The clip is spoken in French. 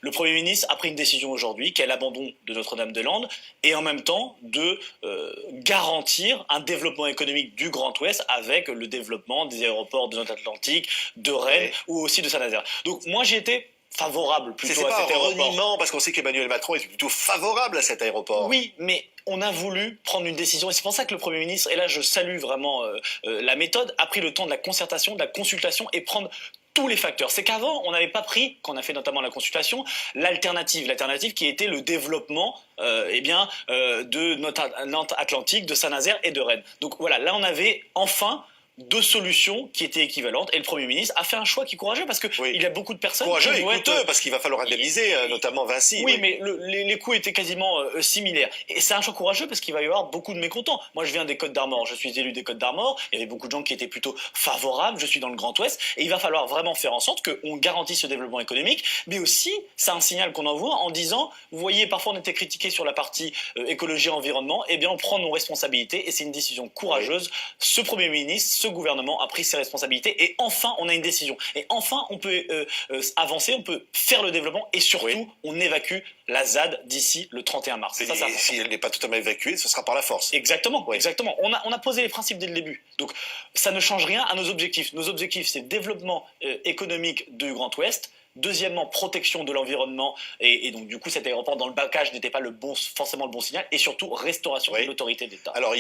Le Premier ministre a pris une décision aujourd'hui, qui est l'abandon de Notre-Dame-des-Landes, et en même temps de garantir un développement économique du Grand Ouest avec le développement des aéroports de Nord-Atlantique, de Rennes Ouais. ou aussi de Saint-Nazaire. Donc moi j'ai été favorable C'est plutôt à pas cet un aéroport. reniement, parce qu'on sait qu'Emmanuel Macron est plutôt favorable à cet aéroport. Oui, mais on a voulu prendre une décision et c'est pour ça que le Premier ministre, et là je salue vraiment la méthode, a pris le temps de la concertation, de la consultation et prendre tous les facteurs. C'est qu'avant, on n'avait pas pris, quand on a fait notamment la consultation, l'alternative qui était le développement de Nantes-Atlantique, de Saint-Nazaire et de Rennes. Donc voilà, là on avait enfin deux solutions qui étaient équivalentes et le Premier ministre a fait un choix qui est courageux parce qu'il Oui. y a beaucoup de personnes Courageux qui et vont coûteux, être parce qu'il va falloir indemniser, notamment Vinci. oui, mais les coûts étaient quasiment similaires. Et c'est un choix courageux parce qu'il va y avoir beaucoup de mécontents. Moi, je viens des Côtes-d'Armor, je suis élu des Côtes-d'Armor. Il y avait beaucoup de gens qui étaient plutôt favorables. Je suis dans le Grand Ouest. Et il va falloir vraiment faire en sorte qu'on garantisse ce développement économique. Mais aussi, c'est un signal qu'on envoie en disant, vous voyez, parfois on était critiqué sur la partie écologie et environnement. Eh bien, on prend nos responsabilités et c'est une décision courageuse. Oui. Ce Premier ministre, ce gouvernement a pris ses responsabilités et enfin, on a une décision. Et enfin, on peut avancer, on peut faire le développement et surtout, oui, on évacue la ZAD d'ici le 31 mars. Et ça, si elle n'est pas totalement évacuée, ce sera par la force. Exactement, oui. Exactement. On a posé les principes dès le début. Donc ça ne change rien à nos objectifs. Nos objectifs, c'est développement économique du Grand Ouest. Deuxièmement, protection de l'environnement et donc du coup cet aéroport dans le blocage n'était pas forcément le bon signal et surtout restauration, oui, de l'autorité d'État. Alors,